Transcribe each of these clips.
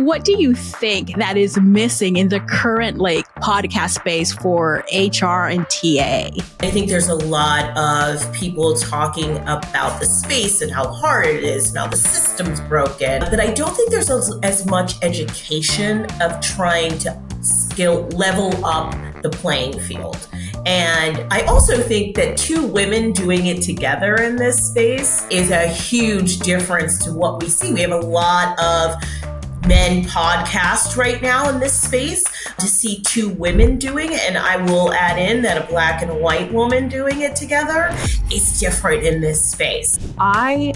what do you think that is missing in the current podcast space for HR and TA? I think there's a lot of people talking about the space and how hard it is and how the system's broken. But I don't think there's as much education of trying to level up the playing field. And I also think that two women doing it together in this space is a huge difference to what we see. We have a lot of men podcasts right now in this space. To see two women doing it, and I will add in that a Black and a white woman doing it together is different in this space. I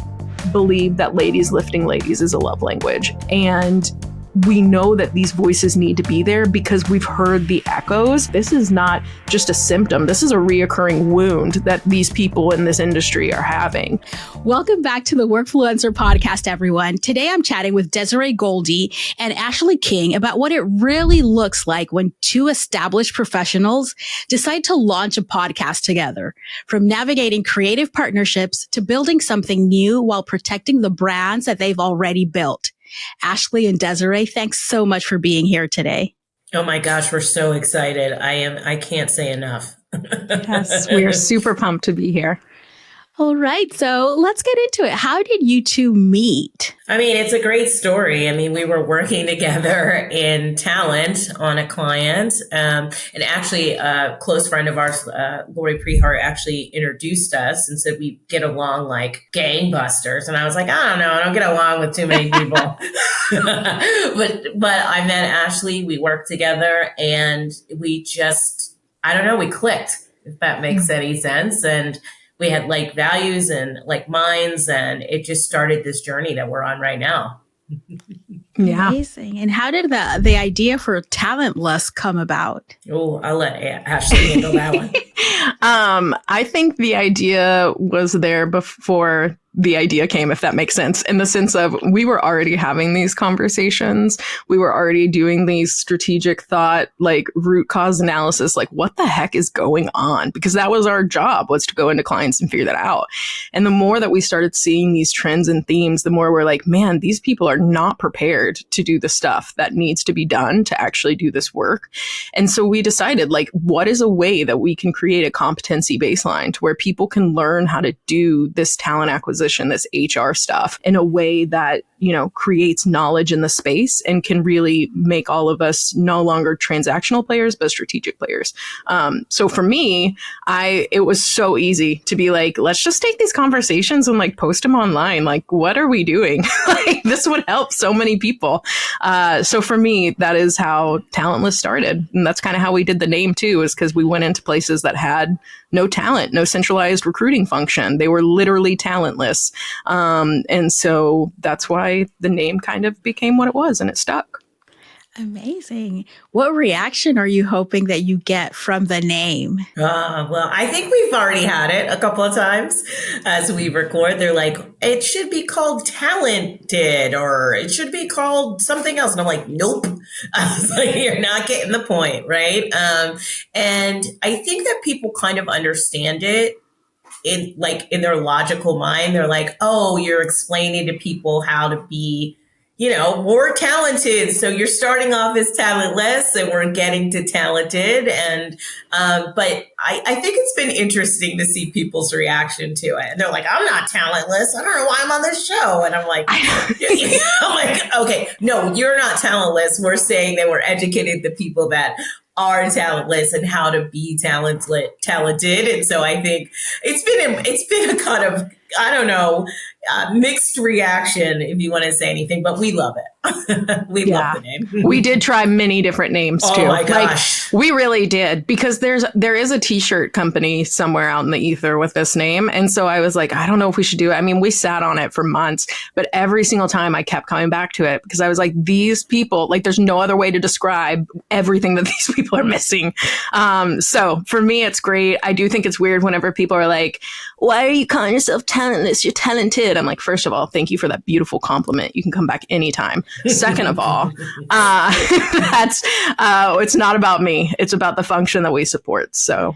believe that ladies lifting ladies is a love language. And we know that these voices need to be there because we've heard the echoes. This is not just a symptom. This is a reoccurring wound that these people in this industry are having. Welcome back to the Workfluencer Podcast, everyone. Today, I'm chatting with Desiree Goldey and Ashely King about what it really looks like when two established professionals decide to launch a podcast together. From navigating creative partnerships to building something new while protecting the brands that they've already built. Ashely and Desiree, thanks so much for being here today. Oh my gosh, we're so excited. I can't say enough. Yes, we are super pumped to be here. All right, so let's get into it. How did you two meet? I mean, it's a great story. I mean, we were working together in talent on a client. And actually, a close friend of ours, Lori Prehart, actually introduced us and said we get along like gangbusters. And I was like, I don't know, I don't get along with too many people. but I met Ashely, we worked together, and we just, I don't know, we clicked, if that makes any sense. And we had like values and like minds, and it just started this journey that we're on right now. Yeah. Amazing. And how did the idea for Talentless come about? Oh, I'll let Ashely handle that one. I think the idea was there before the idea came, if that makes sense, in the sense of we were already having these conversations. We were already doing these strategic thought, like root cause analysis, like what the heck is going on? Because that was our job, was to go into clients and figure that out. And the more that we started seeing these trends and themes, the more we're like, man, these people are not prepared to do the stuff that needs to be done to actually do this work. And so we decided, like, what is a way that we can create a competency baseline to where people can learn how to do this talent acquisition, this HR stuff in a way that, you know, creates knowledge in the space and can really make all of us no longer transactional players, but strategic players. So for me, it was so easy to be like, let's just take these conversations and like post them online. Like, what are we doing? Like, this would help so many people. So for me, that is how Talentless started. And that's kind of how we did the name too, is because we went into places that had no talent, no centralized recruiting function. They were literally talentless. And so that's why the name kind of became what it was, and it stuck. Amazing. What reaction are you hoping that you get from the name? Well, I think we've already had it a couple of times as we record. They're like, it should be called Talented, or it should be called something else. And I'm like, nope. I was like, you're not getting the point, right? And I think that people kind of understand it in their logical mind. They're like, oh, you're explaining to people how to be, you know, more talented. So you're starting off as talentless and we're getting to talented. And, but I think it's been interesting to see people's reaction to it. And they're like, I'm not talentless. I don't know why I'm on this show. And I'm like, okay, no, you're not talentless. We're saying that we're educating the people that are talentless and how to be talented. And so I think it's been a kind of, I don't know, mixed reaction, if you want to say anything, but we love it. We love the name. We did try many different names too. Oh my gosh. Like, we really did, because there is a t-shirt company somewhere out in the ether with this name. And so I was like, I don't know if we should do it. I mean, we sat on it for months, but every single time I kept coming back to it because I was like, these people, like, there's no other way to describe everything that these people are missing. So for me, it's great. I do think it's weird whenever people are like, why are you calling yourself talentless? You're talented. I'm like, first of all, thank you for that beautiful compliment. You can come back anytime. Second of all, it's not about me. It's about the function that we support. So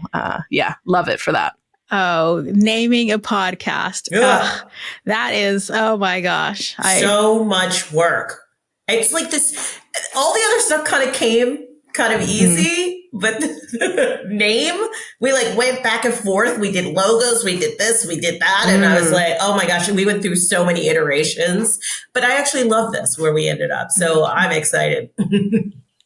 yeah, love it for that. Oh, naming a podcast. Yeah. That is, oh my gosh. So much work. It's like this, all the other stuff kind of came kind of easy, but the name, we like went back and forth. We did logos, we did this, we did that. And I was like, oh my gosh, we went through so many iterations, but I actually love this where we ended up. So I'm excited.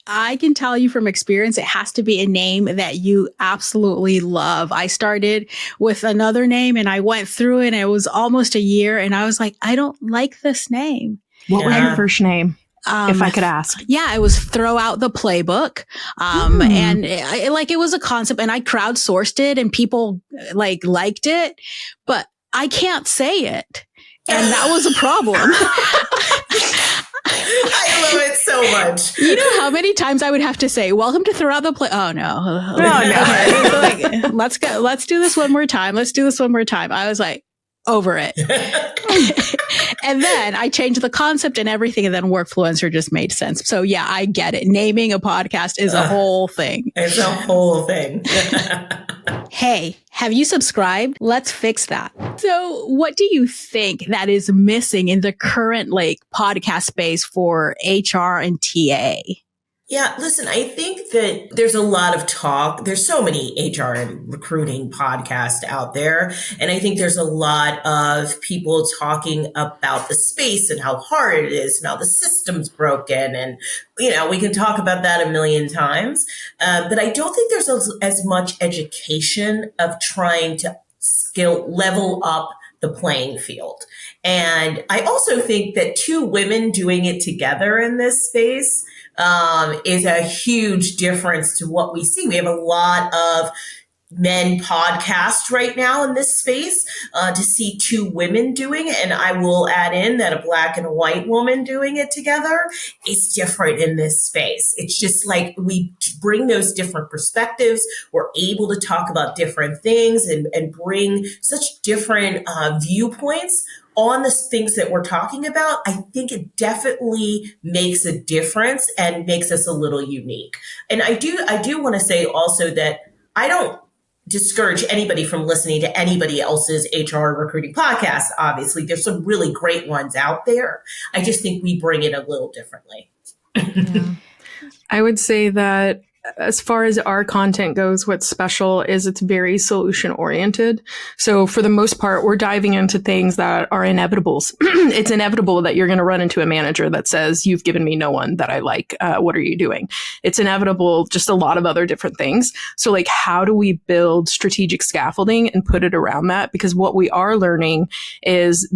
I can tell you from experience, it has to be a name that you absolutely love. I started with another name and I went through it and it was almost a year and I was like, I don't like this name. What was your first name? If I could ask. Yeah, it was Throw Out the Playbook. And it was a concept and I crowdsourced it and people liked it, but I can't say it. And that was a problem. I love it so much. You know how many times I would have to say, welcome to Throw Out the Play. Oh no. Okay. Let's do this one more time. Let's do this one more time. I was like, over it. And then I changed the concept and everything. And then Workfluencer just made sense. So yeah, I get it. Naming a podcast is a whole thing. It's a whole thing. Hey, have you subscribed? Let's fix that. So what do you think that is missing in the current podcast space for HR and TA? Yeah, listen, I think that there's a lot of talk. There's so many HR and recruiting podcasts out there. And I think there's a lot of people talking about the space and how hard it is and how the system's broken. And, we can talk about that a million times. But I don't think there's as much education of trying to level up the playing field. And I also think that two women doing it together in this space is a huge difference to what we see. We have a lot of men podcasts right now in this space to see two women doing it. And I will add in that a Black and a white woman doing it together is different in this space. It's just like we bring those different perspectives. We're able to talk about different things and bring such different viewpoints on the things that we're talking about. I think it definitely makes a difference and makes us a little unique. And I do want to say also that I don't discourage anybody from listening to anybody else's HR recruiting podcast. Obviously, there's some really great ones out there. I just think we bring it a little differently. Yeah. I would say that as far as our content goes, what's special is it's very solution oriented. So for the most part, we're diving into things that are inevitables. It's inevitable that you're going to run into a manager that says, you've given me no one that I like. What are you doing? It's inevitable, just a lot of other different things. So how do we build strategic scaffolding and put it around that? Because what we are learning is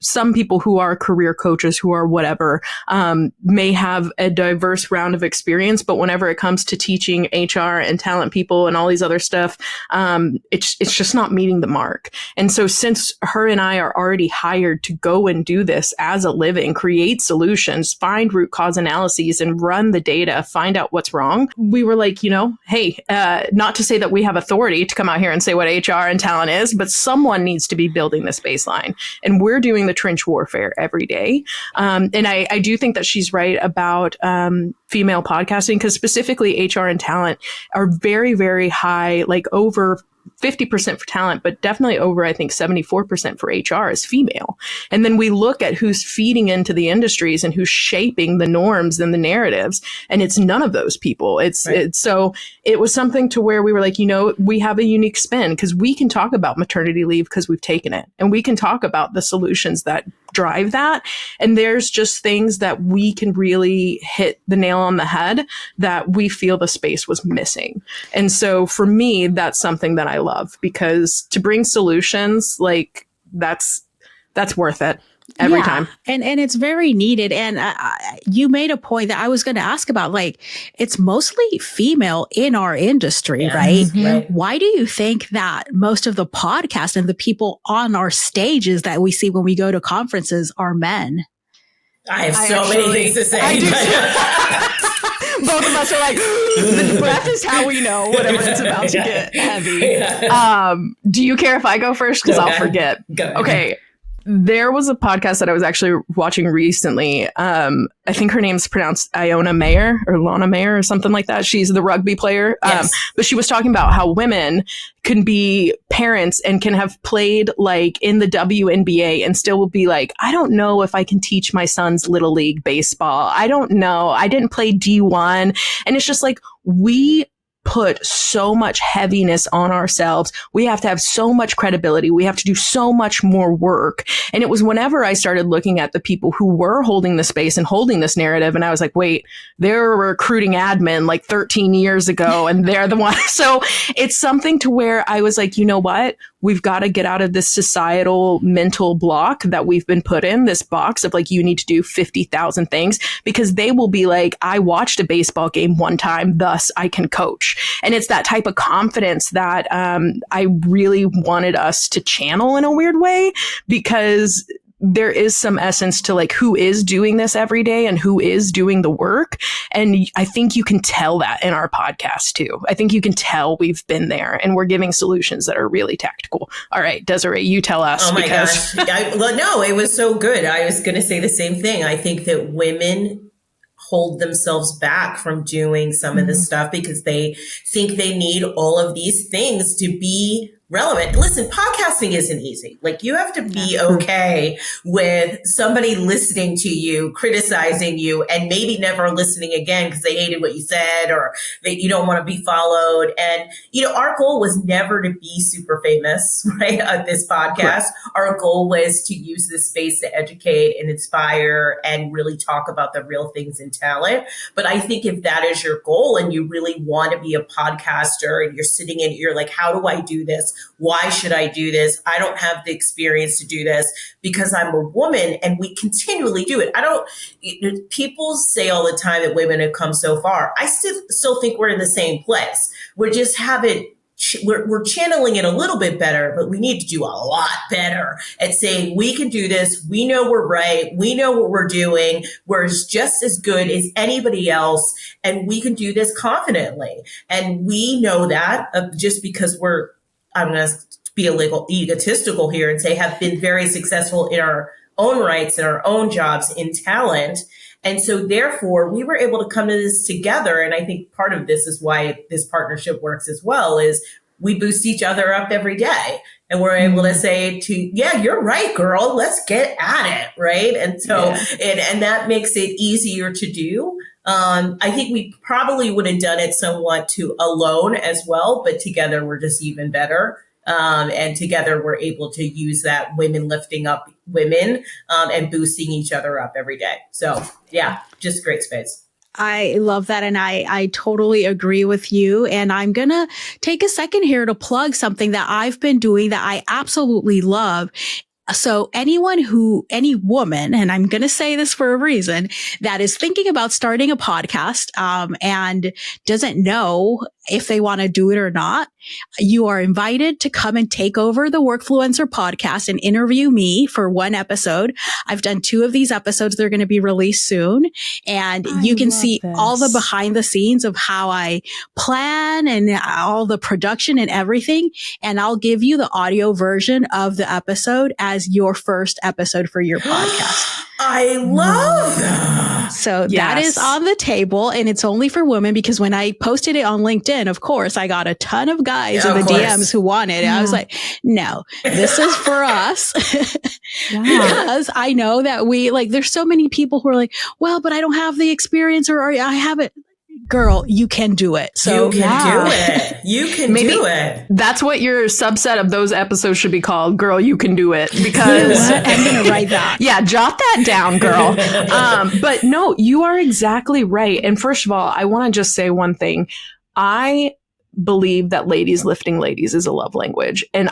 some people who are career coaches, who are whatever, may have a diverse round of experience, but whenever it comes to teaching HR and talent people and all these other stuff, it's just not meeting the mark. And so since her and I are already hired to go and do this as a living, create solutions, find root cause analyses and run the data, find out what's wrong, we were like, hey, not to say that we have authority to come out here and say what HR and talent is, but someone needs to be building this baseline. And we're doing the trench warfare every day. And I do think that she's right about female podcasting, because specifically HR and talent are very, very high, over 50% for talent, but definitely over, I think, 74% for HR is female. And then we look at who's feeding into the industries and who's shaping the norms and the narratives. And it's none of those people. So it was something to where we were like, we have a unique spin because we can talk about maternity leave because we've taken it. And we can talk about the solutions that drive that. And there's just things that we can really hit the nail on the head that we feel the space was missing. And so for me, that's something that I love, because to bring solutions, that's worth it every time. And it's very needed. And you made a point that I was going to ask about, it's mostly female in our industry, right? Mm-hmm. Right? Why do you think that most of the podcasts and the people on our stages that we see when we go to conferences are men? I have so many things to say. Both of us are like, the breath is how we know whatever it's about to get heavy. Do you care if I go first? Because I'll forget. Go ahead. Okay. There was a podcast that I was actually watching recently. I think her name's pronounced Iona Mayer or Lana Mayer or something like that. She's the rugby player. Yes. But she was talking about how women can be parents and can have played like in the WNBA and still will be like, I don't know if I can teach my son's little league baseball. I don't know. I didn't play D1. And it's just like, we put so much heaviness on ourselves. We have to have so much credibility. We have to do so much more work. And it was whenever I started looking at the people who were holding the space and holding this narrative, and I was like, wait, they're recruiting admin like 13 years ago, and they're the one. So it's something to where I was like, you know what? We've got to get out of this societal mental block that we've been put in, this box of like, you need to do 50,000 things, because they will be like, I watched a baseball game one time, thus I can coach. And it's that type of confidence that I really wanted us to channel in a weird way, because there is some essence to like who is doing this every day and who is doing the work. And I think you can tell that in our podcast too. I think you can tell we've been there and we're giving solutions that are really tactical. All right, Desiree, you tell us. Oh my gosh. Well, no, it was so good. I was going to say the same thing. I think that women hold themselves back from doing some of this stuff because they think they need all of these things to be relevant. Listen, podcasting isn't easy. Like, you have to be okay with somebody listening to you, criticizing you, and maybe never listening again because they hated what you said or that you don't want to be followed. And, you know, our goal was never to be super famous, right? On this podcast, right. Our goal was to use this space to educate and inspire and really talk about the real things in talent. But I think if that is your goal and you really want to be a podcaster and you're sitting in, you're like, how do I do this? Why should I do this? I don't have the experience to do this because I'm a woman, and we continually do it. People say all the time that women have come so far. I still think we're in the same place. We just haven't, we're channeling it a little bit better, but we need to do a lot better at saying we can do this. We know we're right. We know what we're doing. We're just as good as anybody else, and we can do this confidently. And we know that just because I'm going to be a little egotistical here and say have been very successful in our own rights and our own jobs in talent. And so therefore we were able to come to this together. And I think part of this is why this partnership works as well, is we boost each other up every day. And we're able to say yeah, you're right, girl, let's get at it. Right. And so, and that makes it easier to do. I think we probably would have done it somewhat too alone as well, but together we're just even better. And together we're able to use that women lifting up women, and boosting each other up every day. So yeah, just great space. I love that. And I totally agree with you. And I'm going to take a second here to plug something that I've been doing that I absolutely love. So any woman, and I'm going to say this for a reason, that is thinking about starting a podcast, and doesn't know if they want to do it or not, you are invited to come and take over the Workfluencer podcast and interview me for one episode. I've done 2 of these episodes. They're going to be released soon. And you can see all the behind the scenes of how I plan and all the production and everything. And I'll give you the audio version of the episode as your first episode for your podcast. I love that. So that is on the table, and it's only for women, because when I posted it on LinkedIn, of course, I got a ton of guys in the DMs who wanted it. I was like, no, this is for us. Because I know that there's so many people who are like, well, but I don't have the experience, or I haven't. Girl, you can do it. So you can do it. You can do it. That's what your subset of those episodes should be called. Girl, you can do it. Because I'm going to write that. Yeah, jot that down, girl. But no, you are exactly right. And first of all, I want to just say one thing. I believe that ladies lifting ladies is a love language. And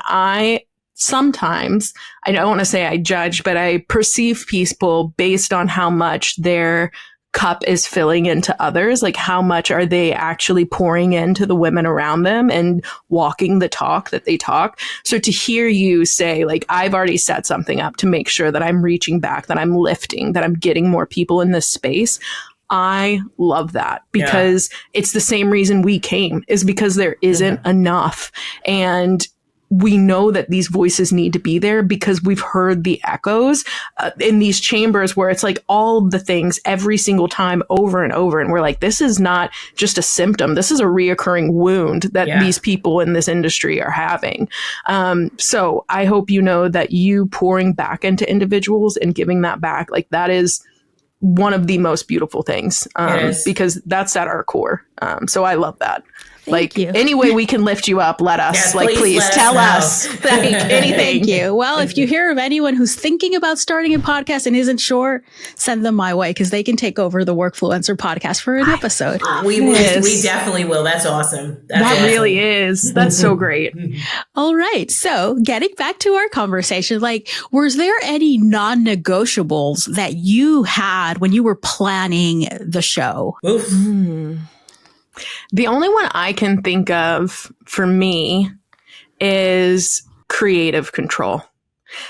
sometimes, I don't want to say I judge, but I perceive people based on how much their cup is filling into others. Like, how much are they actually pouring into the women around them and walking the talk that they talk? So to hear you say, like, I've already set something up to make sure that I'm reaching back, that I'm lifting, that I'm getting more people in this space, I love that, because it's the same reason we came, is because there isn't enough. And we know that these voices need to be there because we've heard the echoes in these chambers where it's like all the things every single time over and over. And we're like, this is not just a symptom. This is a reoccurring wound that these people in this industry are having. So I hope you know that you pouring back into individuals and giving that back, like that is one of the most beautiful things because that's at our core. So I love that. Thank you. Any way we can lift you up, let us. Please tell us. Anything. Thank you. Well, if you hear of anyone who's thinking about starting a podcast and isn't sure, send them my way because they can take over the Workfluencer podcast for an episode. We definitely will. That's awesome. That really is. That's so great. All right. So getting back to our conversation, was there any non-negotiables that you had when you were planning the show? The only one I can think of for me is creative control.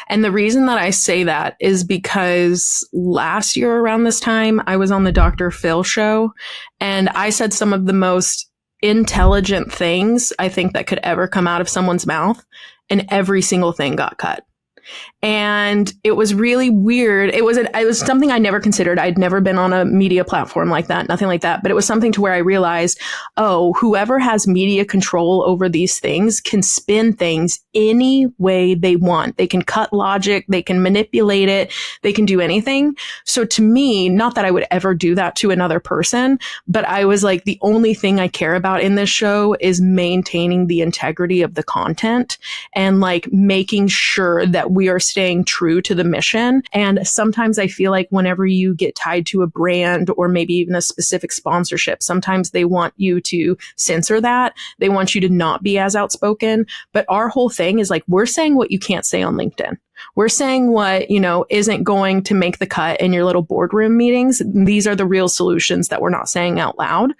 And the reason that I say that is because last year around this time, I was on the Dr. Phil show and I said some of the most intelligent things I think that could ever come out of someone's mouth, and every single thing got cut. And it was really weird. It was something I never considered. I'd never been on a media platform like that, nothing like that. But it was something to where I realized, whoever has media control over these things can spin things any way they want. They can cut logic. They can manipulate it. They can do anything. So to me, not that I would ever do that to another person, but I was like, the only thing I care about in this show is maintaining the integrity of the content and making sure that we are staying true to the mission. And sometimes I feel like whenever you get tied to a brand or maybe even a specific sponsorship, sometimes they want you to censor that. They want you to not be as outspoken. But our whole thing is we're saying what you can't say on LinkedIn. We're saying what, isn't going to make the cut in your little boardroom meetings. These are the real solutions that we're not saying out loud.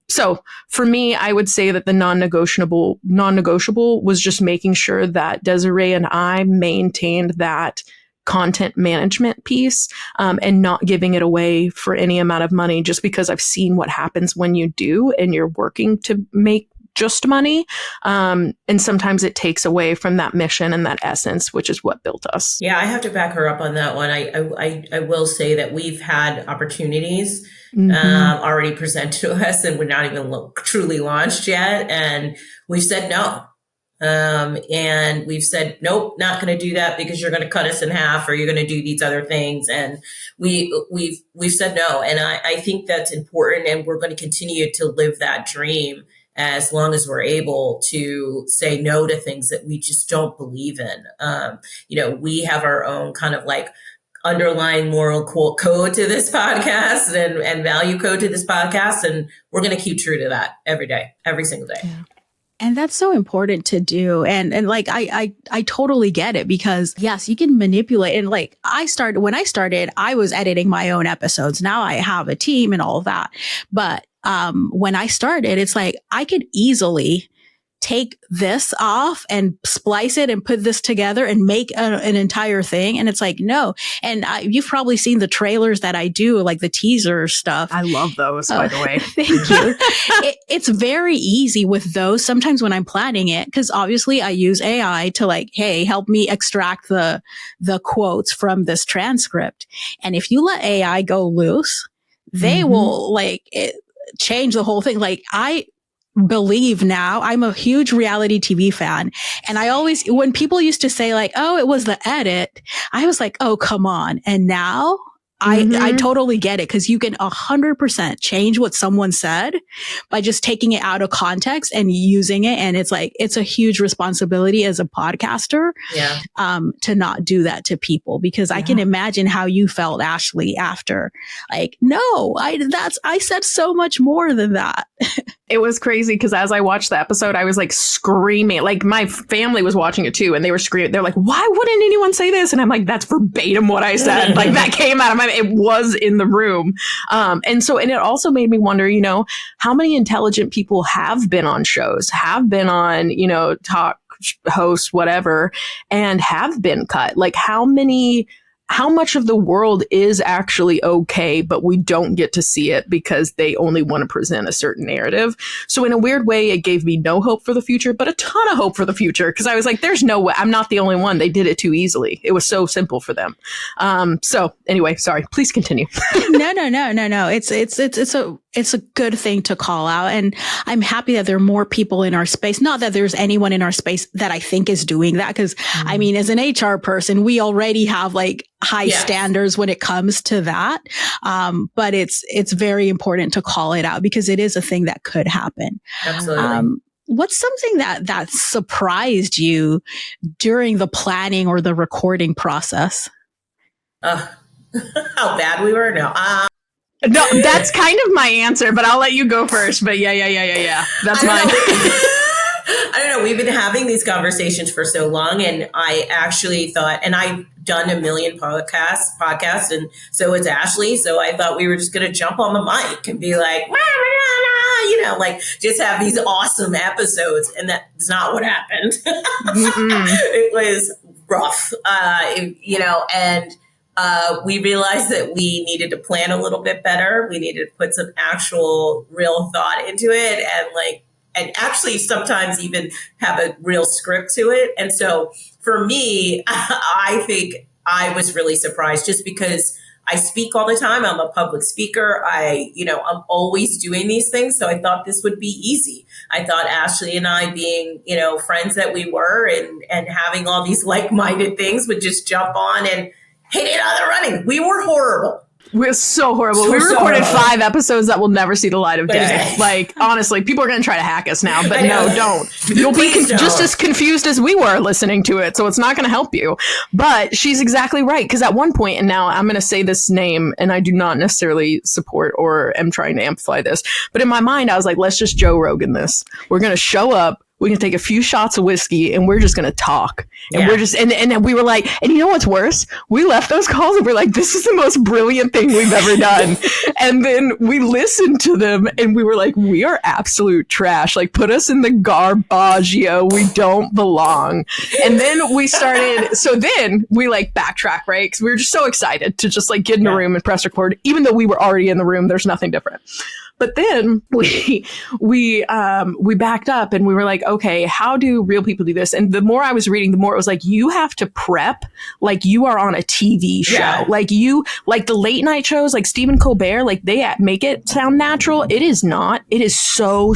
So for me, I would say that the non-negotiable was just making sure that Desiree and I maintained that content management piece, and not giving it away for any amount of money, just because I've seen what happens when you do and you're working to make just money. And sometimes it takes away from that mission and that essence, which is what built us. Yeah, I have to back her up on that one. I will say that we've had opportunities already presented to us and we're not even truly launched yet. And we've said no. And we've said, nope, not going to do that because you're going to cut us in half or you're going to do these other things. And we've said no. And I think that's important. And we're going to continue to live that dream as long as we're able to say no to things that we just don't believe in. We have our own kind of underlying moral code to this podcast and value code to this podcast. And we're going to keep true to that every day, every single day. Yeah. And that's so important to do. And I totally get it because yes, you can manipulate. And when I started, I was editing my own episodes. Now I have a team and all of that. But when I started, it's I could easily take this off and splice it and put this together and make an entire thing. And it's no. And you've probably seen the trailers that I do, the teaser stuff. I love those, by the way. Thank you. It's very easy with those. Sometimes when I'm planning it, because obviously I use AI to hey, help me extract the quotes from this transcript. And if you let AI go loose, they will change the whole thing. I believe now I'm a huge reality TV fan. And I always, when people used to say oh, it was the edit, I was oh, come on. And now I totally get it because you can 100% change what someone said by just taking it out of context and using it. And it's it's a huge responsibility as a podcaster, to not do that to people because I can imagine how you felt, Ashely, after no, I said so much more than that. It was crazy because as I watched the episode, I was screaming. My family was watching it too, and they were screaming. They're why wouldn't anyone say this? And I'm that's verbatim what I said. That came out of my, it was in the room. And it also made me wonder, how many intelligent people have been on shows, have been on, talk hosts, whatever, and have been cut. How many how much of the world is actually okay, but we don't get to see it because they only want to present a certain narrative. So in a weird way, it gave me no hope for the future, but a ton of hope for the future. Because I was like, there's no way. I'm not the only one. They did it too easily. It was so simple for them. So anyway, sorry, please continue. No. It's a good thing to call out. And I'm happy that there are more people in our space. Not that there's anyone in our space that I think is doing that. Cause I mean, as an HR person, we already have like high standards when it comes to that. But it's very important to call it out because it is a thing that could happen. Absolutely. What's something that surprised you during the planning or the recording process? How bad we were? No, that's kind of my answer, but I'll let you go first. But yeah. That's mine. I don't know. We've been having these conversations for so long, and I actually thought, and I've done a million podcasts, and so it's Ashely. So I thought we were just going to jump on the mic and be like, like just have these awesome episodes. And that's not what happened. It was rough, and we realized that we needed to plan a little bit better. We needed to put some actual real thought into it and actually sometimes even have a real script to it. And so for me, I think I was really surprised just because I speak all the time. I'm a public speaker. I'm always doing these things. So I thought this would be easy. I thought Ashely and I being, friends that we were and having all these like-minded things would just jump on and hit it out of the running. We were horrible. We're so horrible. We recorded 5 episodes that will never see the light of day. Like, honestly, people are going to try to hack us now, but no, don't. You'll be just as confused as we were listening to it, so it's not going to help you. But she's exactly right, because at one point, and now I'm going to say this name, and I do not necessarily support or am trying to amplify this, but in my mind, I was like, let's just Joe Rogan this. We're going to show up. We can take a few shots of whiskey and we're just going to talk. And we're just, and then we were like, and you know what's worse? We left those calls and we're like, this is the most brilliant thing we've ever done. And then we listened to them and we were like, we are absolute trash. Like, put us in the garbaggio. We don't belong. And then we started, so then we like backtrack, right? Because we were just so excited to just like get in a room and press record. Even though we were already in the room, there's nothing different. But then we backed up and we were like, okay, how do real people do this? And the more I was reading, the more it was like, you have to prep like you are on a TV show. Yeah. Like the late night shows, like Stephen Colbert, like they make it sound natural. It is not. It is so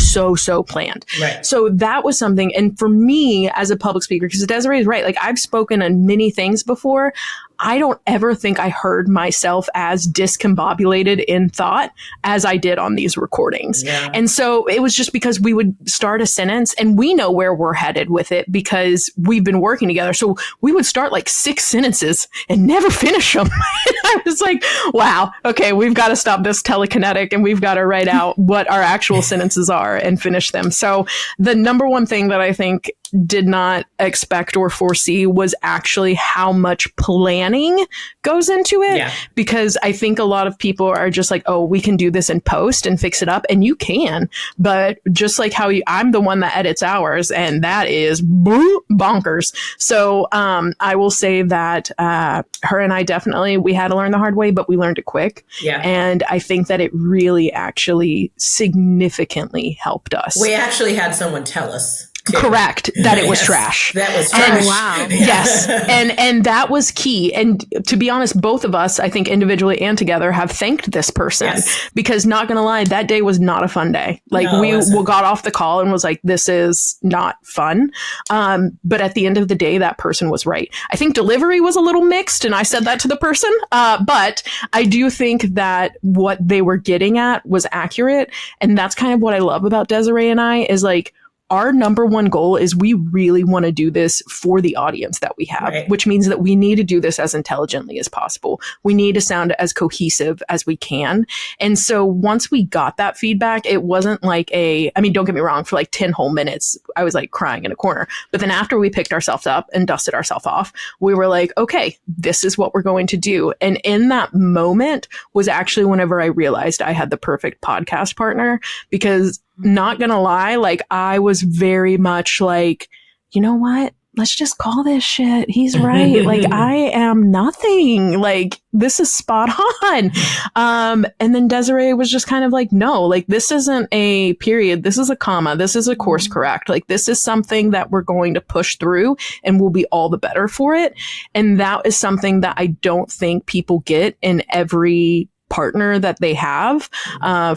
planned. Right. So that was something. And for me as a public speaker, because Desiree is right, like I've spoken on many things before. I don't ever think I heard myself as discombobulated in thought as I did on these recordings. Yeah. And so it was just because we would start a sentence and we know where we're headed with it because we've been working together. So we would start like 6 sentences and never finish them. And I was like, wow, okay, we've got to stop this telekinetic and we've got to write out what our actual sentences are and finish them. So the number one thing that I think did not expect or foresee was actually how much planning goes into it. Yeah. Because I think a lot of people are just like, oh, we can do this in post and fix it up. And you can. But just like how I'm the one that edits ours, and that is bonkers. So I will say that her and I definitely, we had to learn the hard way, but we learned it quick. Yeah. And I think that it really actually significantly helped us. We actually had someone tell us. Too. Correct. That it was trash. That was trash. And, wow. Yes. And that was key. And to be honest, both of us, I think individually and together, have thanked this person because not going to lie, that day was not a fun day. Like we got off the call and was like, this is not fun. But at the end of the day, that person was right. I think delivery was a little mixed and I said that to the person. But I do think that what they were getting at was accurate. And that's kind of what I love about Desiree and I is like, our number one goal is we really want to do this for the audience that we have, which means that we need to do this as intelligently as possible. We need to sound as cohesive as we can. And so once we got that feedback, it wasn't like don't get me wrong, for like 10 whole minutes, I was like crying in a corner. But then after we picked ourselves up and dusted ourselves off, we were like, okay, this is what we're going to do. And in that moment was actually whenever I realized I had the perfect podcast partner because not gonna lie, like I was very much like, you know what? let's just call this shit. He's right. Like, I am nothing. Like, this is spot on. And then Desiree was just kind of like, no, like, this isn't a period. This is a comma. This is a course correct. Like, this is something that we're going to push through and we'll be all the better for it. And that is something that I don't think people get in every partner that they have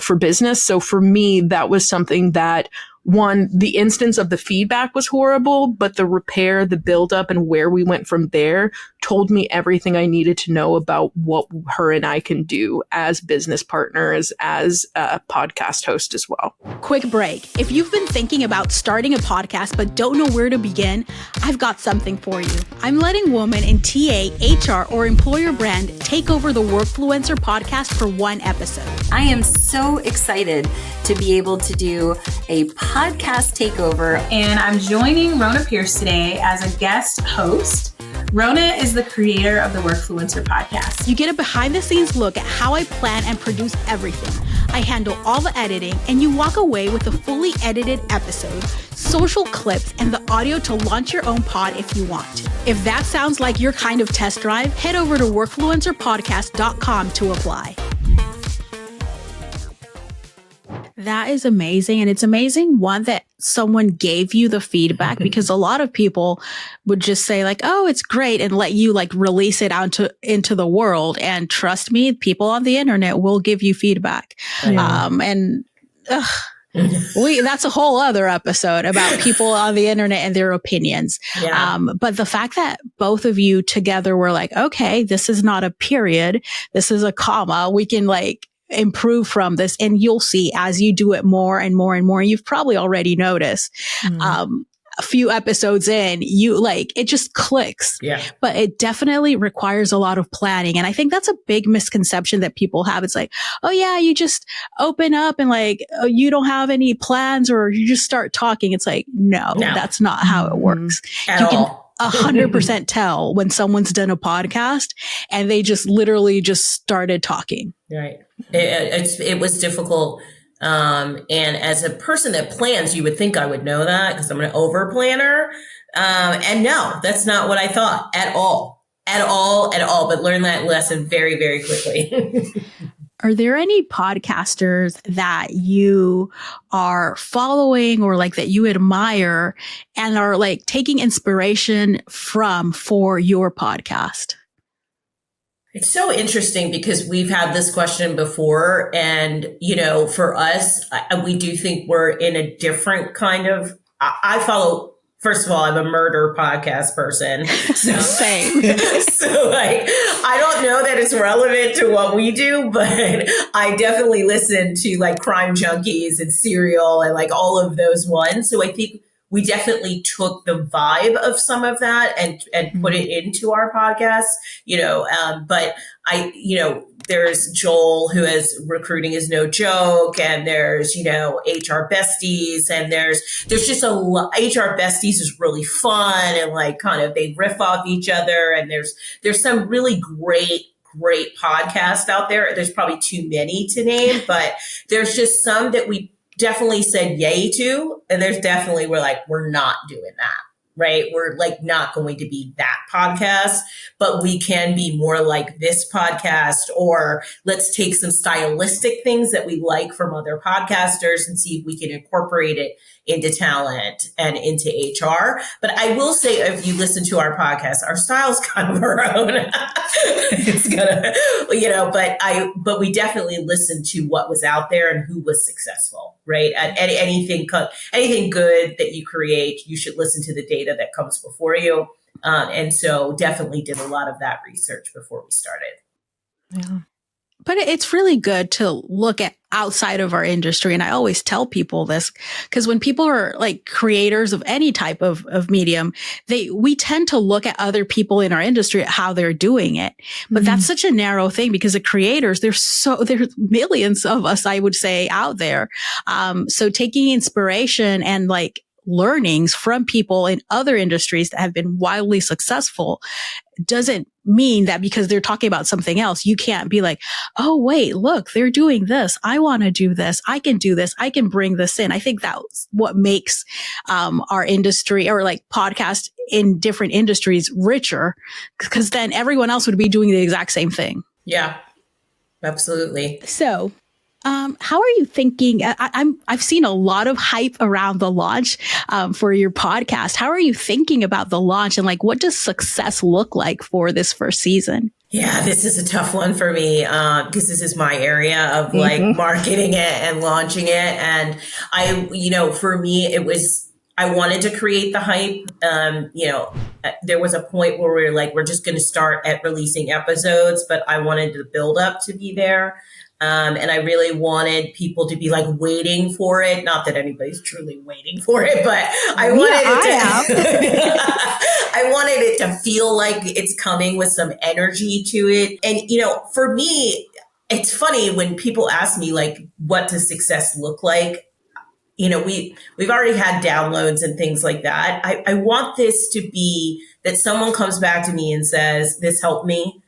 for business. So for me, that was something that, one, the instance of the feedback was horrible, but the repair, the buildup, and where we went from there told me everything I needed to know about what her and I can do as business partners, as a podcast host as well. Quick break. If you've been thinking about starting a podcast but don't know where to begin, I've got something for you. I'm letting women in TA, HR, or employer brand take over the Workfluencer podcast for one episode. I am so excited to be able to do a podcast takeover. And I'm joining Rona Pierce today as a guest host. Rona is the creator of the Workfluencer Podcast. You get a behind-the-scenes look at how I plan and produce everything. I handle all the editing, and you walk away with a fully edited episode, social clips, and the audio to launch your own pod if you want to. If that sounds like your kind of test drive, head over to workfluencerpodcast.com to apply. That is amazing. And it's amazing, one, that someone gave you the feedback, because a lot of people would just say like, oh, it's great, and let you like release it out into the world. And trust me, people on the internet will give you feedback. Yeah. That's a whole other episode about people on the internet and their opinions. Yeah. But the fact that both of you together were like, okay, this is not a period. This is a comma. We can like improve from this. And you'll see as you do it more and more and more, you've probably already noticed, a few episodes in, you like, it just clicks. Yeah. But it definitely requires a lot of planning. And I think that's a big misconception that people have. It's like, oh yeah, you just open up and like, oh, you don't have any plans, or you just start talking. It's like, no. That's not how it works. At you all. Can 100% tell when someone's done a podcast and they just literally just started talking. Right. It was difficult. And as a person that plans, you would think I would know that because I'm an over planner. And no, that's not what I thought at all, but learned that lesson very, very quickly. Are there any podcasters that you are following or like that you admire and are like taking inspiration from for your podcast? It's so interesting because we've had this question before, and, you know, for us, we do think we're in a different kind of, I follow, first of all, I'm a murder podcast person. So, Same. So like, I don't know that it's relevant to what we do, but I definitely listen to like Crime Junkies and Serial and like all of those ones. So I think we definitely took the vibe of some of that and put it into our podcast, you know, but there's Joel, who has Recruiting is No Joke, and there's, you know, HR Besties, and there's just a lot. HR Besties is really fun, and like kind of they riff off each other, and there's some really great podcasts out there. There's probably too many to name, but there's just some that we definitely said yay to. And there's definitely, we're not doing that, right? We're like not going to be that podcast, but we can be more like this podcast, or let's take some stylistic things that we like from other podcasters and see if we can incorporate it into talent and into HR. But I will say, if you listen to our podcast, our style's kind of our own. It's gonna, you know, but we definitely listened to what was out there and who was successful, right? And anything good that you create, you should listen to the data that comes before you. And so definitely did a lot of that research before we started. Yeah. But it's really good to look at outside of our industry. And I always tell people this, because when people are like creators of any type of medium, we tend to look at other people in our industry at how they're doing it. But that's such a narrow thing, because the creators, there's millions of us, I would say, out there. So taking inspiration and like learnings from people in other industries that have been wildly successful doesn't mean that because they're talking about something else, you can't be like, oh, wait, look, they're doing this. I want to do this. I can do this. I can bring this in. I think that's what makes our industry or like podcast in different industries richer, because then everyone else would be doing the exact same thing. Yeah, absolutely. So how are you thinking? I've seen a lot of hype around the launch for your podcast. How are you thinking about the launch, and like, what does success look like for this first season? Yeah, this is a tough one for me because this is my area of like marketing it and launching it. And for me, I wanted to create the hype. There was a point where we were like, we're just going to start at releasing episodes, but I wanted the build up to be there. And I really wanted people to be like waiting for it. Not that anybody's truly waiting for it, but I wanted it to feel like it's coming with some energy to it. And, for me, it's funny when people ask me like, what does success look like? We've already had downloads and things like that. I want this to be that someone comes back to me and says, this helped me.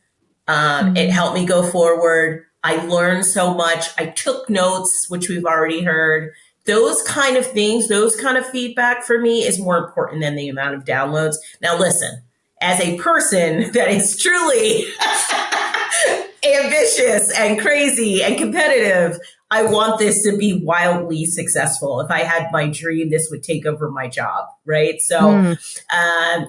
It helped me go forward. I learned so much. I took notes, which we've already heard. Those kind of things, those kind of feedback for me is more important than the amount of downloads. Now, listen, as a person that is truly ambitious and crazy and competitive, I want this to be wildly successful. If I had my dream, this would take over my job, right? So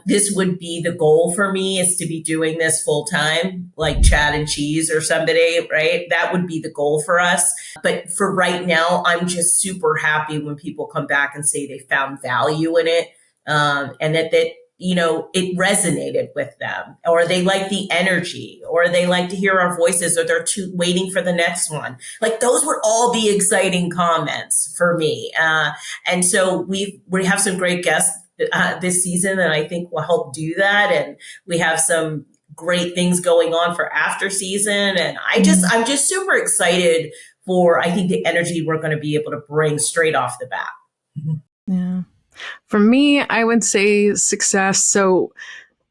this would be the goal for me, is to be doing this full time, like Chad and Cheese or somebody, right? That would be the goal for us. But for right now, I'm just super happy when people come back and say they found value in it, and that it resonated with them, or they like the energy, or they like to hear our voices, or they're waiting for the next one. Like, those would all be exciting comments for me. And so we have some great guests this season, and I think will help do that. And we have some great things going on for after season. And I'm just super excited for, I think, the energy we're going to be able to bring straight off the bat. Yeah. For me, I would say success. So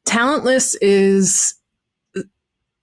Talentless is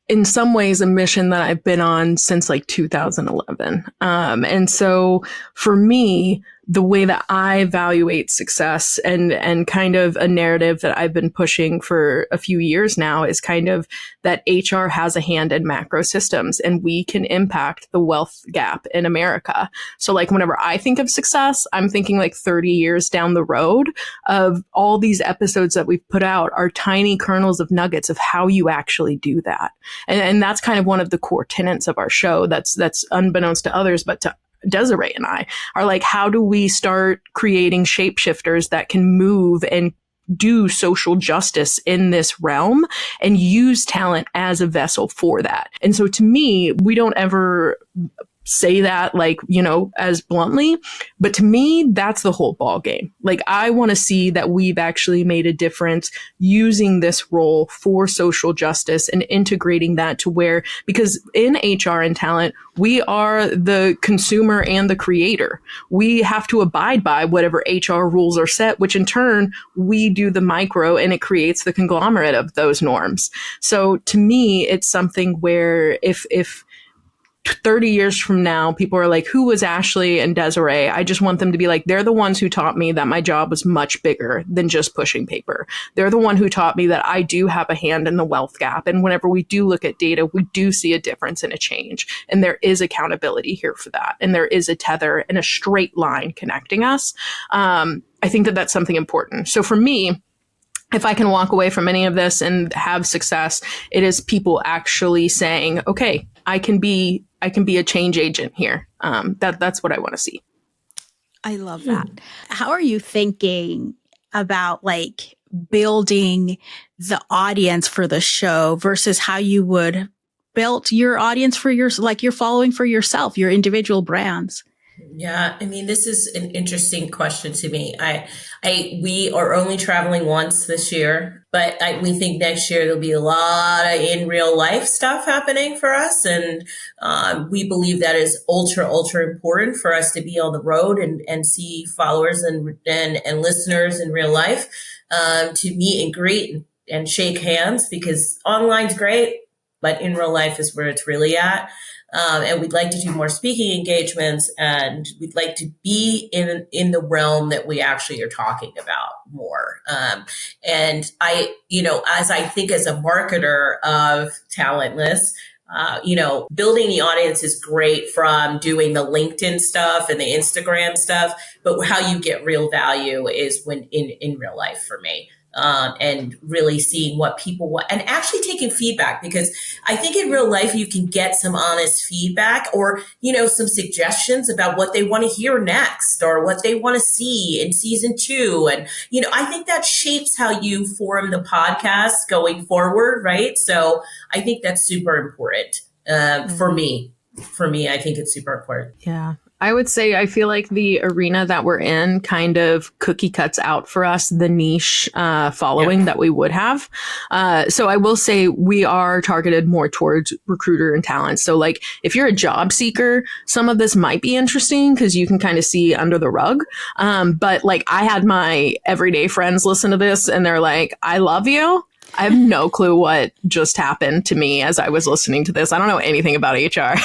in some ways a mission that I've been on since like 2011. And so for me, the way that I evaluate success and kind of a narrative that I've been pushing for a few years now is kind of that HR has a hand in macro systems, and we can impact the wealth gap in America. So like whenever I think of success, I'm thinking like 30 years down the road of all these episodes that we've put out are tiny kernels of nuggets of how you actually do that. And that's kind of one of the core tenets of our show that's unbeknownst to others, but to Desiree and I are like, how do we start creating shapeshifters that can move and do social justice in this realm and use talent as a vessel for that? And so to me, we don't ever say that like, as bluntly, but to me, that's the whole ball game. Like, I want to see that we've actually made a difference using this role for social justice and integrating that to where, because in HR and talent, we are the consumer and the creator. We have to abide by whatever HR rules are set, which in turn, we do the micro, and it creates the conglomerate of those norms. So to me, it's something where if 30 years from now, people are like, who was Ashely and Desiree? I just want them to be like, they're the ones who taught me that my job was much bigger than just pushing paper. They're the one who taught me that I do have a hand in the wealth gap. And whenever we do look at data, we do see a difference and a change. And there is accountability here for that. And there is a tether and a straight line connecting us. I think that that's something important. So for me, if I can walk away from any of this and have success, it is people actually saying, okay, I can be a change agent here. That's what I want to see. I love that. How are you thinking about like building the audience for the show versus how you would build your audience for your following for yourself, your individual brands? Yeah, I mean, this is an interesting question to me. We are only traveling once this year, but we think next year there'll be a lot of in real life stuff happening for us, and we believe that is ultra important for us to be on the road and see followers and listeners in real life, to meet and greet and shake hands, because online's great, but in real life is where it's really at. And we'd like to do more speaking engagements, and we'd like to be in the realm that we actually are talking about more. And as I think as a marketer of Talentless, building the audience is great from doing the LinkedIn stuff and the Instagram stuff, but how you get real value is when in real life for me. And really seeing what people want and actually taking feedback, because I think in real life you can get some honest feedback, or, some suggestions about what they want to hear next or what they want to see in season 2. And, I think that shapes how you form the podcast going forward. Right. So I think that's super important for me. For me, I think it's super important. Yeah. I would say I feel like the arena that we're in kind of cookie cuts out for us the niche following that we would have. So I will say we are targeted more towards recruiter and talent. So like if you're a job seeker, some of this might be interesting because you can kind of see under the rug. But like I had my everyday friends listen to this and they're like, I love you. I have no clue what just happened to me as I was listening to this. I don't know anything about HR.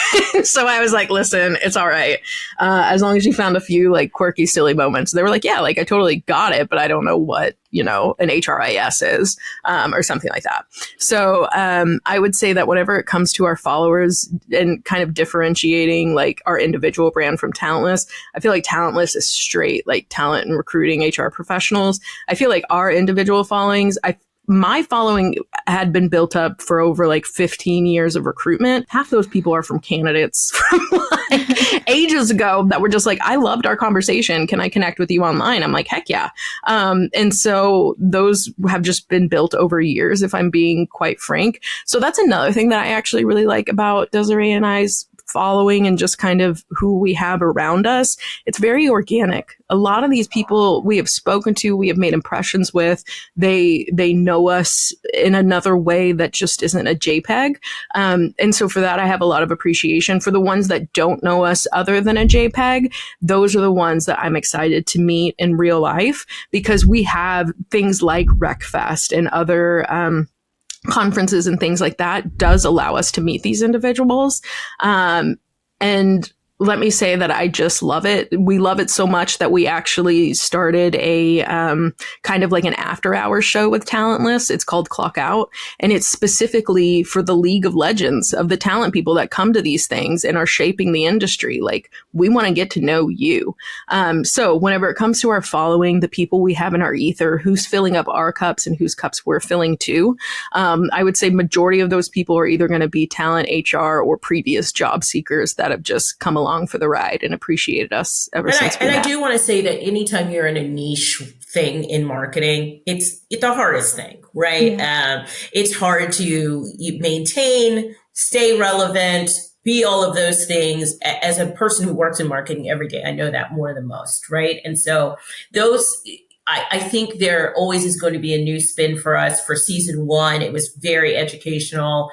So I was like, listen, it's all right. As long as you found a few like quirky, silly moments. They were like, yeah, like I totally got it, but I don't know what, an HRIS is, or something like that. So I would say that whenever it comes to our followers and kind of differentiating like our individual brand from Talentless, I feel like Talentless is straight like talent and recruiting HR professionals. I feel like our individual followings, my following had been built up for over like 15 years of recruitment. Half those people are from candidates from like ages ago that were just like, I loved our conversation. Can I connect with you online? I'm like, heck yeah. And so those have just been built over years, if I'm being quite frank. So that's another thing that I actually really like about Desiree and I's following and just kind of who we have around us. It's very organic. A lot of these people we have spoken to, we have made impressions with, they know us in another way that just isn't a JPEG. And so for that, I have a lot of appreciation. For the ones that don't know us other than a JPEG, those are the ones that I'm excited to meet in real life, because we have things like RecFest and other conferences and things like that does allow us to meet these individuals. And let me say that I just love it. We love it so much that we actually started a kind of like an after hours show with Talentless. It's called Clock Out. And it's specifically for the League of Legends of the talent people that come to these things and are shaping the industry. Like, we want to get to know you. So whenever it comes to our following, the people we have in our ether, who's filling up our cups and whose cups we're filling too, I would say majority of those people are either going to be talent, HR, or previous job seekers that have just come along for the ride and appreciated us ever since. I do want to say that anytime you're in a niche thing in marketing, it's the hardest thing, right? Yeah. It's hard to maintain, stay relevant, be all of those things. As a person who works in marketing every day, I know that more than most, right? And so I think there always is going to be a new spin for us. For season 1, it was very educational.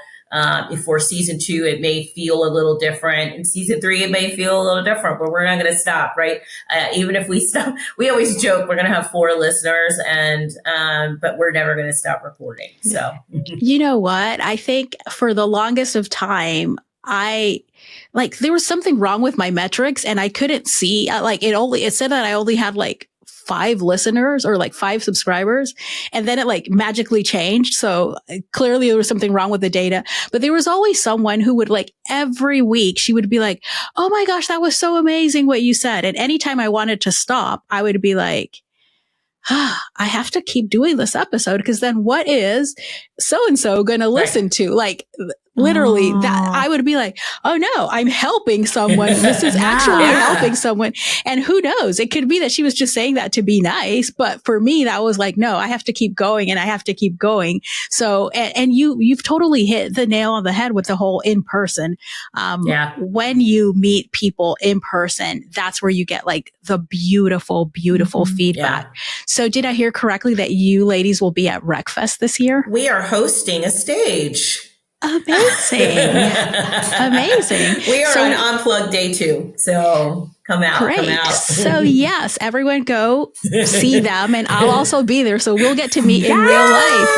For season 2, it may feel a little different. In season 3, it may feel a little different, but we're not going to stop, right? Even if we stop, we always joke we're going to have 4 listeners, but we're never going to stop recording. So, you know what? I think for the longest of time, there was something wrong with my metrics, and I couldn't see. It said that I only had 5 listeners or 5 subscribers. And then it magically changed. So clearly there was something wrong with the data, but there was always someone who would every week, she would be like, oh my gosh, that was so amazing what you said. And anytime I wanted to stop, I would be like, I have to keep doing this episode, because then what is so-and-so going to listen to? Literally, that I would be like, oh no, I'm helping someone. This is actually helping someone. And who knows? It could be that she was just saying that to be nice. But for me, that was like, no, I have to keep going and I have to keep going. So, and you've totally hit the nail on the head with the whole in person. When you meet people in person, that's where you get like the beautiful feedback. Yeah. So did I hear correctly that you ladies will be at Wreckfest this year? We are hosting a stage. Amazing. We are on Unplugged Day 2. So come out. Great. Come out. So yes, everyone go see them. And I'll also be there. So we'll get to meet in real life.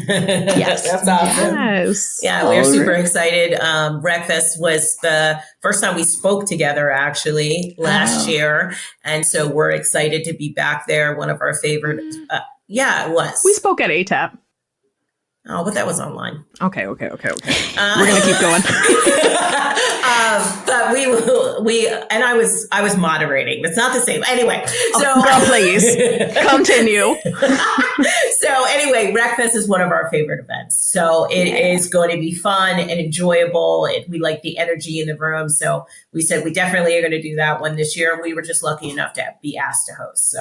Yes. That's awesome. Yes. Yeah, we're super excited. Wreckfest was the first time we spoke together actually last year. And so we're excited to be back there. One of our favorite. It was. We spoke at ATAP. Oh, but that was online. Okay. We're going to keep going. But and I was moderating. It's not the same. Anyway, so girl, please continue. So anyway, Wreckfest is one of our favorite events. So it is going to be fun and enjoyable. We like the energy in the room. So we said we definitely are going to do that one this year. And we were just lucky enough to be asked to host. So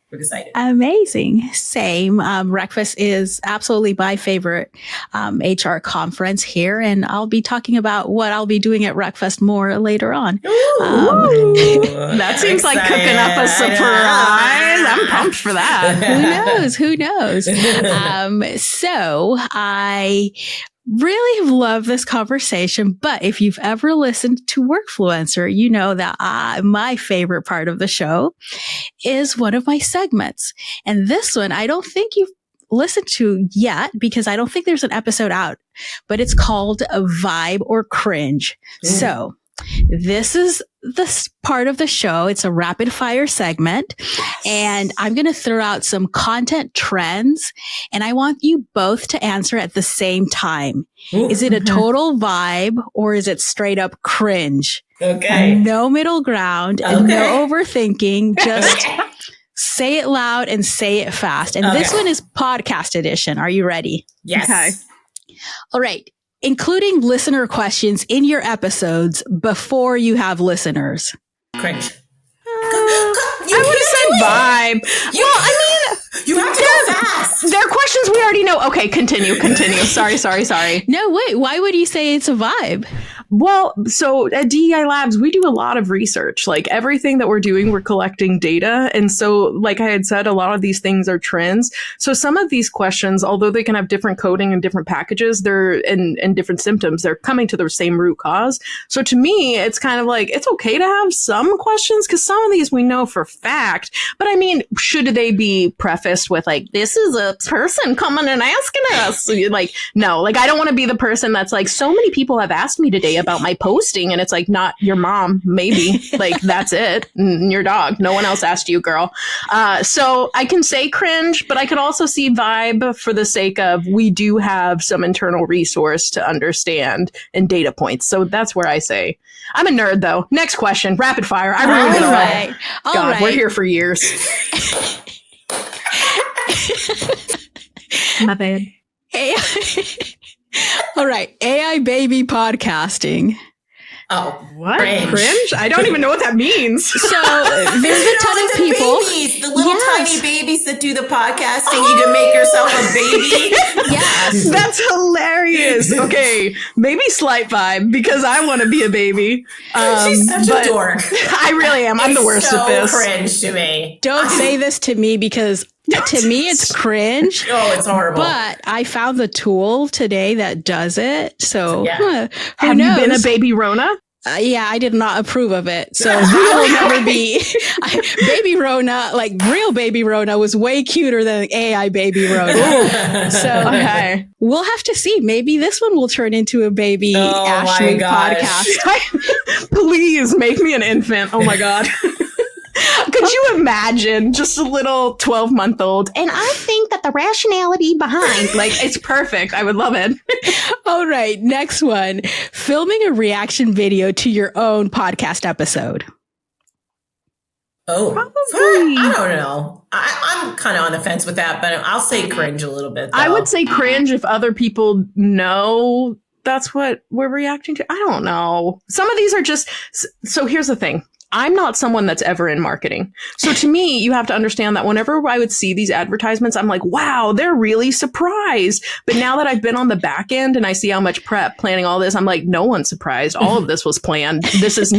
we're excited. Amazing. Same. Wreckfest is absolutely my favorite HR conference here. And I'll be talking about what I'll be doing at Wreckfest more later on. That seems like cooking up a surprise. I'm pumped for that. Who knows? So I really have loved this conversation, but if you've ever listened to Workfluencer, you know that my favorite part of the show is one of my segments. And this one, I don't think you've listened to yet because I don't think there's an episode out, but it's called a Vibe or Cringe. So this is the part of the show. It's a rapid fire segment and I'm going to throw out some content trends and I want you both to answer at the same time. Is it a total vibe or is it straight up cringe? Okay. No middle ground and no overthinking. Just say it loud and say it fast. And this one is podcast edition. Are you ready? Yes. Okay. All right. Including listener questions in your episodes before you have listeners. Cringe. I would have said vibe. You have to go fast. There are questions we already know. Okay, continue. Sorry. No, wait. Why would you say it's a vibe? Well, so at DEI Labs, we do a lot of research. Like everything that we're doing, we're collecting data. And so, like I had said, a lot of these things are trends. So some of these questions, although they can have different coding and different packages, they're and different symptoms, they're coming to the same root cause. So to me, it's kind of like, it's okay to have some questions because some of these we know for fact. But I mean, should they be prefaced with like, this is a person coming and asking us? Like, no, like I don't want to be the person that's like, so many people have asked me today about my posting and it's like, not your mom, maybe like that's it, and your dog, no one else asked you, girl. So I can say cringe, but I could also see vibe for the sake of we do have some internal resource to understand and data points. So that's where I say I'm a nerd though. Next question, rapid fire. I ruined it all. Right. God, we're here for years. My bad. All right. AI baby podcasting. Oh, what? Cringe? I don't even know what that means. So there's a ton of people. Babies, the little tiny babies that do the podcasting. You can make yourself a baby. Yes. That's hilarious. Okay. Maybe slight vibe because I want to be a baby. She's such a dork. I really am. I'm the worst at this. So cringe to me. Don't say this to me because to me it's cringe. Oh, it's horrible. But I found the tool today that does it. So have knows? You been a baby Rona? Yeah, I did not approve of it. So we will never be. Baby Rona, like real baby Rona, was way cuter than AI baby Rona. So we'll have to see. Maybe this one will turn into a baby Ashely podcast. Please make me an infant. Oh my God. Could you imagine just a little 12-month-old? And I think that the rationality behind, like, it's perfect. I would love it. All right. Next one. Filming a reaction video to your own podcast episode. Oh, probably. I don't know. I'm kind of on the fence with that, but I'll say cringe a little bit, though. I would say cringe if other people know that's what we're reacting to. I don't know. Some of these are just, so here's the thing. I'm not someone that's ever in marketing. So to me, you have to understand that whenever I would see these advertisements, I'm like, wow, they're really surprised. But now that I've been on the back end and I see how much prep, planning all this, I'm like, no one's surprised. All of this was planned. This is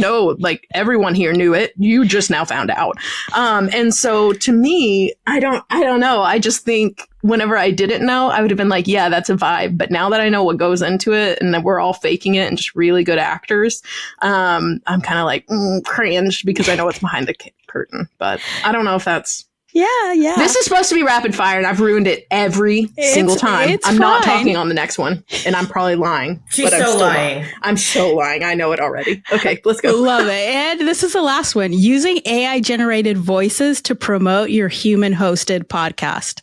everyone here knew it. You just now found out. And so to me, I don't know. I just think whenever I didn't know, I would have been like, yeah, that's a vibe. But now that I know what goes into it and that we're all faking it and just really good actors, I'm kind of like cringe because I know what's behind the curtain. But I don't know if that's... Yeah. This is supposed to be rapid fire and I've ruined it every single time. I'm not talking on the next one and I'm probably lying. She's so lying. I'm so lying. I know it already. Okay, let's go. Love it. And this is the last one. Using AI generated voices to promote your human hosted podcast.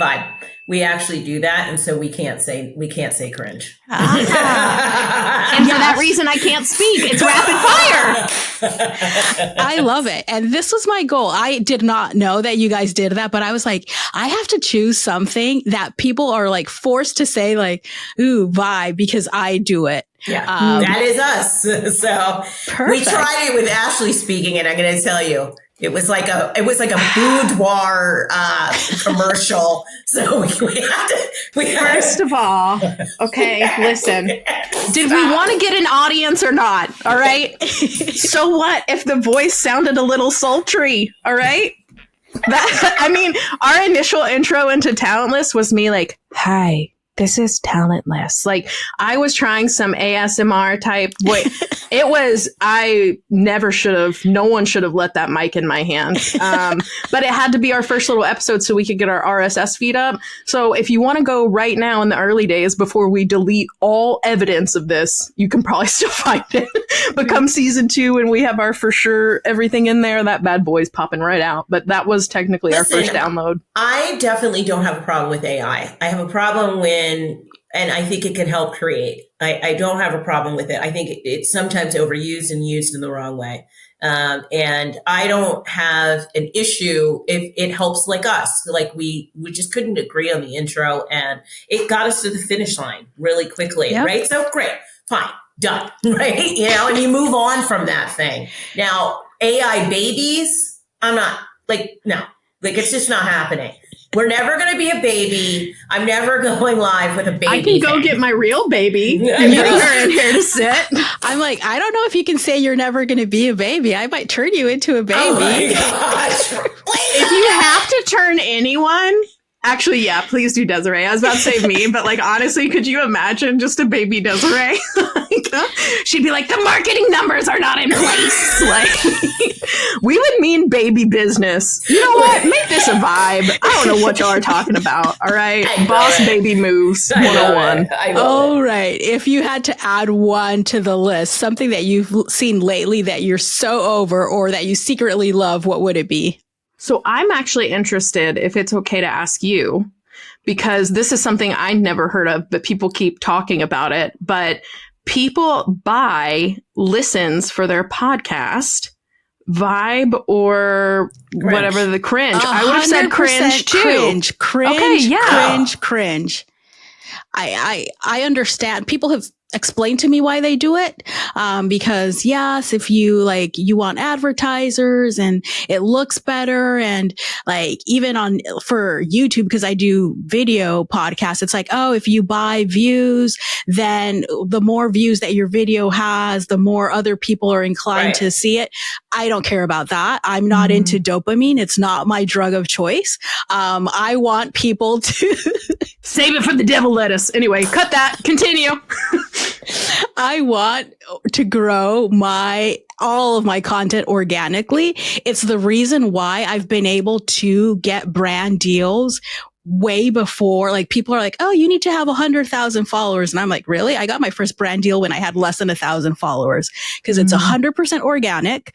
Vibe. We actually do that, and so we can't say cringe. And for that reason, I can't speak. It's rapid fire. I love it. And this was my goal. I did not know that you guys did that, but I was like, I have to choose something that people are like forced to say like, ooh, vibe, because I do it. Yeah, that is us. So perfect. We tried it with Ashely speaking, and I'm going to tell you, it was like a boudoir commercial. So we had to. First of all, okay, listen. Did we want to get an audience or not? All right. So what if the voice sounded a little sultry? All right. Our initial intro into Talentless was me like, hi. This is Talentless. Like I was trying some ASMR type. It was, no one should have let that mic in my hand. But it had to be our first little episode so we could get our RSS feed up. So if you want to go right now in the early days before we delete all evidence of this, you can probably still find it. But come season 2 and we have our for sure everything in there, that bad boy's popping right out. But that was technically our first download. I definitely don't have a problem with AI. I have a problem and I think it can help create. I don't have a problem with it. I think it's sometimes overused and used in the wrong way. And I don't have an issue if it helps like us. Like we just couldn't agree on the intro and it got us to the finish line really quickly. Yep. Right? So great, fine, done. Right? And you move on from that thing. Now, AI babies, I'm not no, it's just not happening. We're never going to be a baby. I'm never going live with a baby. I can go get my real baby. Bring her in here to sit. I'm like, I don't know if you can say you're never going to be a baby. I might turn you into a baby. Oh my gosh. If you have to turn anyone... Actually, yeah, please do Desiree. I was about to say me, but honestly, could you imagine just a baby Desiree? She'd be like, the marketing numbers are not in place. We would mean baby business. You know what? Make this a vibe. I don't know what y'all are talking about. All right. Boss baby moves 101. All right. If you had to add one to the list, something that you've seen lately that you're so over or that you secretly love, what would it be? So I'm actually interested, if it's okay to ask you, because this is something I never heard of, but people keep talking about it. But people buy listens for their podcast, Vibe or cringe. Whatever the cringe. I would have said cringe too. Cringe. Okay, yeah. Cringe. I understand. People have explain to me why they do it. Because yes, if you you want advertisers and it looks better and even for YouTube, because I do video podcasts, it's if you buy views, then the more views that your video has, the more other people are inclined to see it. I don't care about that. I'm not into dopamine. It's not my drug of choice. I want people to save it for the devil lettuce. Anyway, cut that. Continue. I want to grow all of my content organically. It's the reason why I've been able to get brand deals way before, people are like, oh, you need to have 100,000 followers. And I'm like, really? I got my first brand deal when I had less than 1,000 followers because it's 100% organic.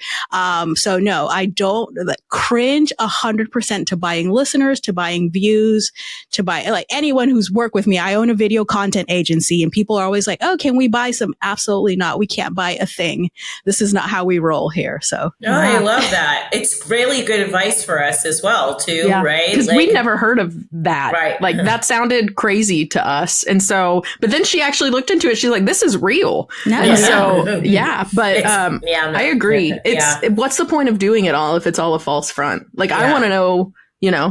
So no, I don't cringe 100% to buying listeners, to buying views, to buy anyone who's worked with me. I own a video content agency and people are always like, oh, can we buy some? Absolutely not. We can't buy a thing. This is not how we roll here. So I love that. It's really good advice for us as well too, right? Because we'd never heard of that. Right. Like that sounded crazy to us. And so, but then she actually looked into it. She's like, this is real. No, And so, yeah, but no, I agree. What's the point of doing it all if it's all a false front? Like, I want to know,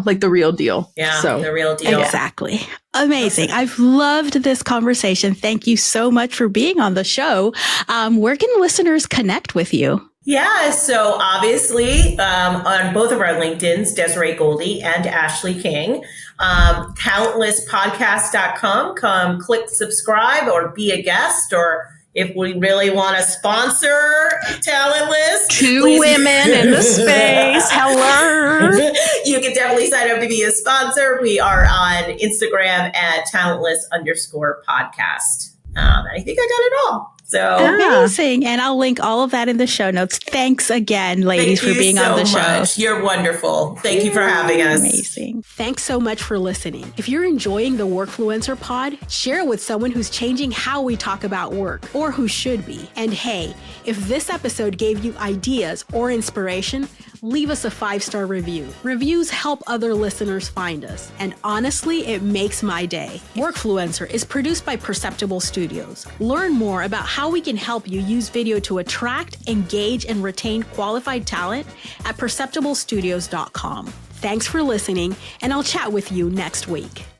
like the real deal. Yeah, so, the real deal. Exactly. Amazing. I've loved this conversation. Thank you so much for being on the show. Where can listeners connect with you? Yeah, so obviously on both of our LinkedIns, Desiree Goldey and Ashely King, talentlesspodcast.com. Come click subscribe or be a guest, or if we really want to sponsor Talentless. Two women in the space. Hello. You can definitely sign up to be a sponsor. We are on Instagram at talentless_podcast. I think I got it all. So amazing. And I'll link all of that in the show notes. Thanks again, ladies, for being on the show. You're wonderful. Thank you for having us. Amazing. Thanks so much for listening. If you're enjoying the Workfluencer pod, share it with someone who's changing how we talk about work, or who should be. And hey, if this episode gave you ideas or inspiration, leave us a 5-star review. Reviews help other listeners find us. And honestly, it makes my day. Workfluencer is produced by Perceptible Studios. Learn more about how we can help you use video to attract, engage, and retain qualified talent at perceptiblestudios.com. Thanks for listening, and I'll chat with you next week.